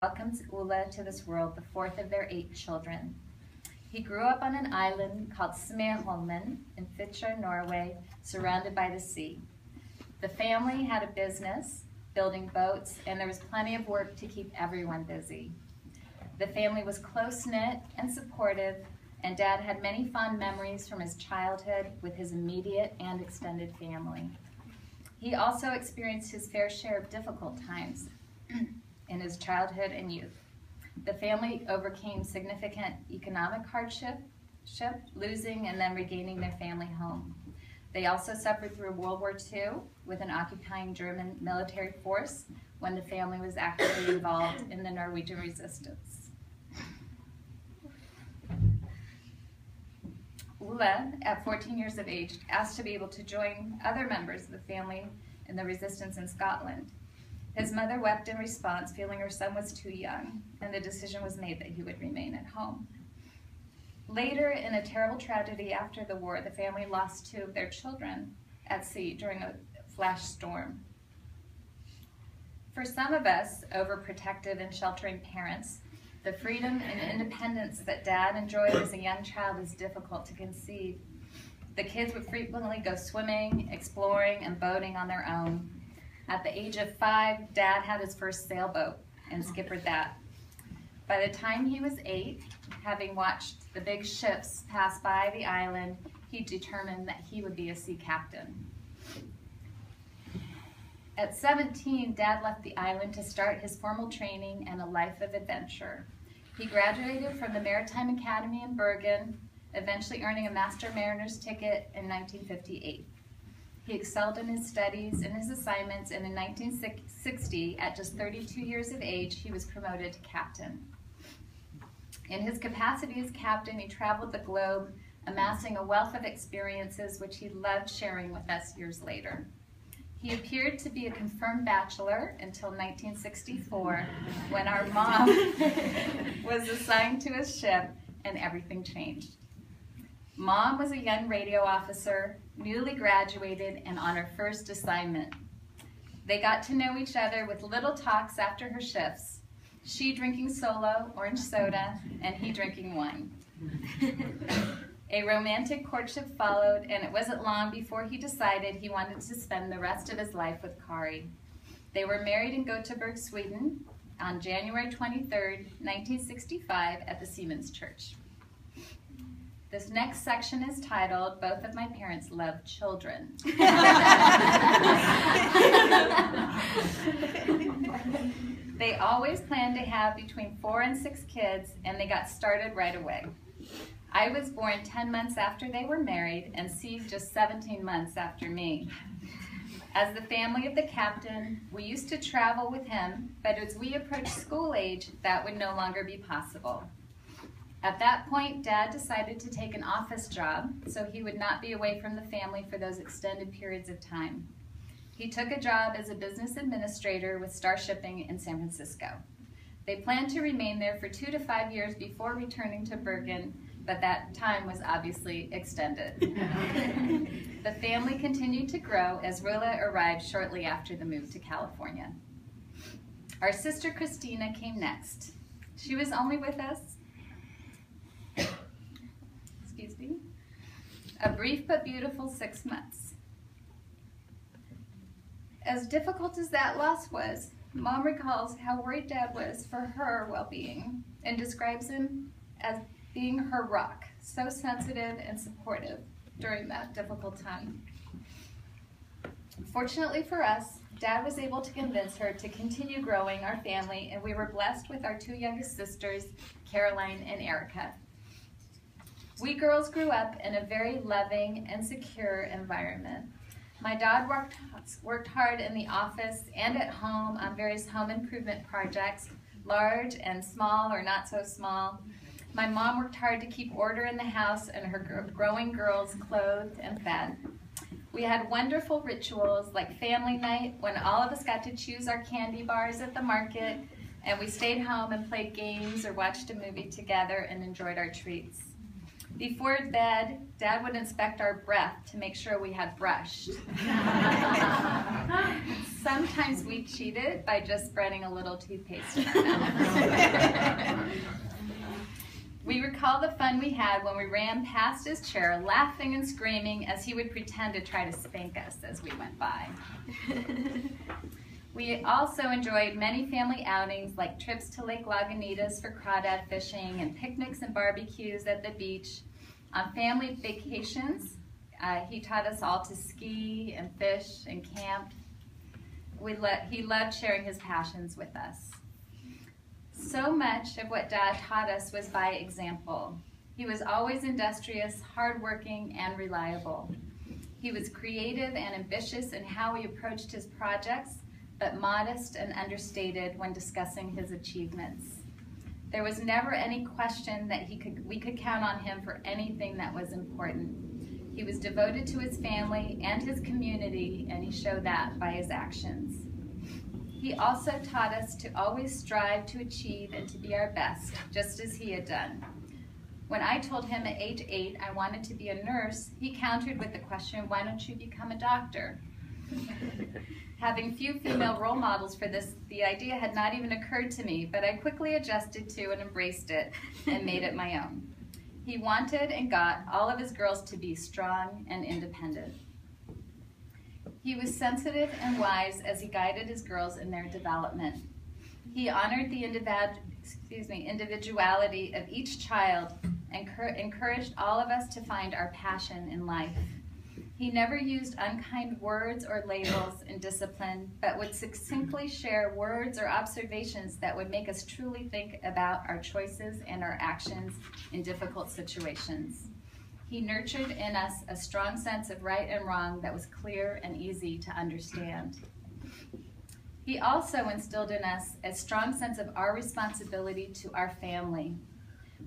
welcomes Ulla to this world, the fourth of their 8 children. He grew up on an island called Smeholmen in Fitjar, Norway, surrounded by the sea. The family had a business, building boats, and there was plenty of work to keep everyone busy. The family was close-knit and supportive, and Dad had many fond memories from his childhood with his immediate and extended family. He also experienced his fair share of difficult times in his childhood and youth. The family overcame significant economic hardship, losing and then regaining their family home. They also suffered through World War II with an occupying German military force when the family was actively involved in the Norwegian resistance. Ulla, at 14 years of age, asked to be able to join other members of the family in the resistance in Scotland. His mother wept in response, feeling her son was too young, and the decision was made that he would remain at home. Later, in a terrible tragedy after the war, the family lost 2 of their children at sea during a flash storm. For some of us, overprotective and sheltering parents, the freedom and independence that Dad enjoyed as a young child is difficult to conceive. The kids would frequently go swimming, exploring, and boating on their own. At the age of 5, Dad had his first sailboat and skippered that. By the time he was 8, having watched the big ships pass by the island, he determined that he would be a sea captain. At 17, Dad left the island to start his formal training and a life of adventure. He graduated from the Maritime Academy in Bergen, eventually earning a Master Mariner's ticket in 1958. He excelled in his studies and his assignments, and in 1960, at just 32 years of age, he was promoted to captain. In his capacity as captain, he traveled the globe, amassing a wealth of experiences which he loved sharing with us years later. He appeared to be a confirmed bachelor until 1964, when our mom was assigned to his ship and everything changed. Mom was a young radio officer, newly graduated, and on her first assignment. They got to know each other with little talks after her shifts, she drinking solo orange soda, and he drinking wine. A romantic courtship followed, and it wasn't long before he decided he wanted to spend the rest of his life with Kari. They were married in Gothenburg, Sweden, on January 23rd, 1965, at the Seamen's Church. This next section is titled, "Both of My Parents Love Children." They always planned to have between 4 and 6 kids, and they got started right away. I was born 10 months after they were married, and Steve just 17 months after me. As the family of the captain, we used to travel with him, but as we approached school age, that would no longer be possible. At that point, Dad decided to take an office job so he would not be away from the family for those extended periods of time. He took a job as a business administrator with Star Shipping in San Francisco. They planned to remain there for 2 to 5 years before returning to Bergen, but that time was obviously extended. The family continued to grow as Rilla arrived shortly after the move to California. Our sister Christina came next. She was only with us a brief but beautiful 6 months. As difficult as that loss was, Mom recalls how worried Dad was for her well-being and describes him as being her rock, so sensitive and supportive during that difficult time. Fortunately for us, Dad was able to convince her to continue growing our family, and we were blessed with our 2 youngest sisters, Caroline and Erica. We girls grew up in a very loving and secure environment. My dad worked hard in the office and at home on various home improvement projects, large and small or not so small. My mom worked hard to keep order in the house and her growing girls clothed and fed. We had wonderful rituals like family night, when all of us got to choose our candy bars at the market, and we stayed home and played games or watched a movie together and enjoyed our treats. Before bed, Dad would inspect our breath to make sure we had brushed. Sometimes we cheated by just spreading a little toothpaste in our mouth. recall the fun we had when we ran past his chair, laughing and screaming as he would pretend to try to spank us as we went by. We also enjoyed many family outings like trips to Lake Lagunitas for crawdad fishing and picnics and barbecues at the beach. On family vacations, he taught us all to ski and fish and camp. He loved sharing his passions with us. So much of what Dad taught us was by example. He was always industrious, hardworking, and reliable. He was creative and ambitious in how he approached his projects, but modest and understated when discussing his achievements. There was never any question that we could count on him for anything that was important. He was devoted to his family and his community, and he showed that by his actions. He also taught us to always strive to achieve and to be our best, just as he had done. When I told him at age 8 I wanted to be a nurse, he countered with the question, "Why don't you become a doctor?" Having few female role models for this, the idea had not even occurred to me, but I quickly adjusted to and embraced it and made it my own. He wanted and got all of his girls to be strong and independent. He was sensitive and wise as he guided his girls in their development. He honored the individuality of each child and encouraged all of us to find our passion in life. He never used unkind words or labels in discipline, but would succinctly share words or observations that would make us truly think about our choices and our actions in difficult situations. He nurtured in us a strong sense of right and wrong that was clear and easy to understand. He also instilled in us a strong sense of our responsibility to our family.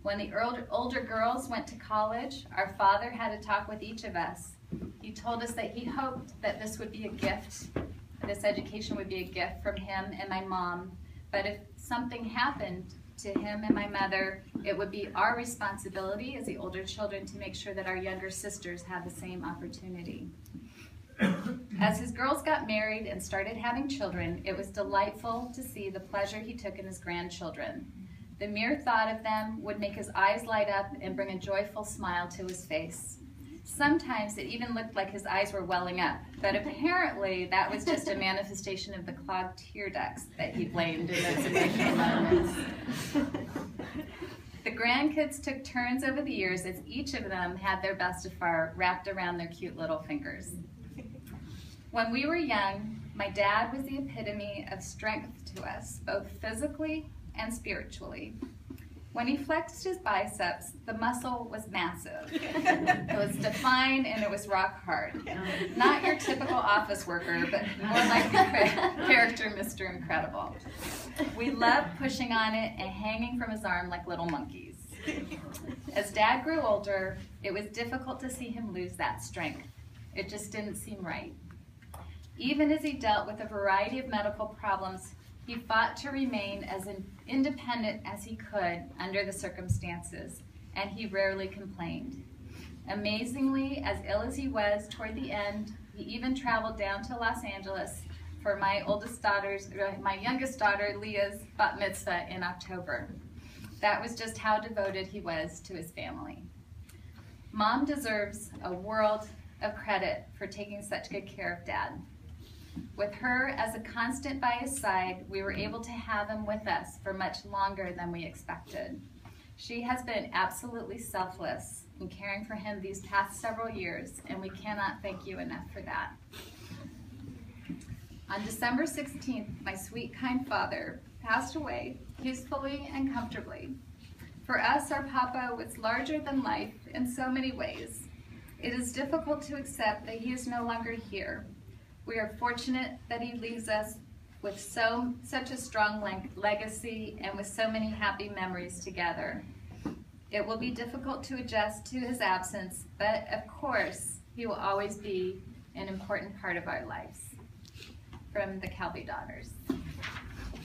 When the older girls went to college, our father had a talk with each of us. He told us that he hoped that this would be a gift, this education would be a gift from him and my mom, but if something happened to him and my mother, it would be our responsibility as the older children to make sure that our younger sisters have the same opportunity. As his girls got married and started having children, it was delightful to see the pleasure he took in his grandchildren. The mere thought of them would make his eyes light up and bring a joyful smile to his face. Sometimes it even looked like his eyes were welling up, but apparently that was just a manifestation of the clogged tear ducts that he blamed in those emotional moments. The grandkids took turns over the years as each of them had their best afar wrapped around their cute little fingers. When we were young, my dad was the epitome of strength to us, both physically and spiritually. When he flexed his biceps, the muscle was massive. It was defined and it was rock hard. Not your typical office worker, but more like the character Mr. Incredible. We loved pushing on it and hanging from his arm like little monkeys. As Dad grew older, it was difficult to see him lose that strength. It just didn't seem right. Even as he dealt with a variety of medical problems, he fought to remain as independent as he could under the circumstances, and he rarely complained. Amazingly, as ill as he was toward the end, he even traveled down to Los Angeles for my youngest daughter, Leah's bat mitzvah in October. That was just how devoted he was to his family. Mom deserves a world of credit for taking such good care of Dad. With her as a constant by his side, we were able to have him with us for much longer than we expected. She has been absolutely selfless in caring for him these past several years, and we cannot thank you enough for that. On December 16th, my sweet, kind father passed away peacefully and comfortably. For us, our Papa was larger than life in so many ways. It is difficult to accept that he is no longer here. We are fortunate that he leaves us with such a strong legacy and with so many happy memories together. It will be difficult to adjust to his absence, but of course, he will always be an important part of our lives. From the Kalve daughters.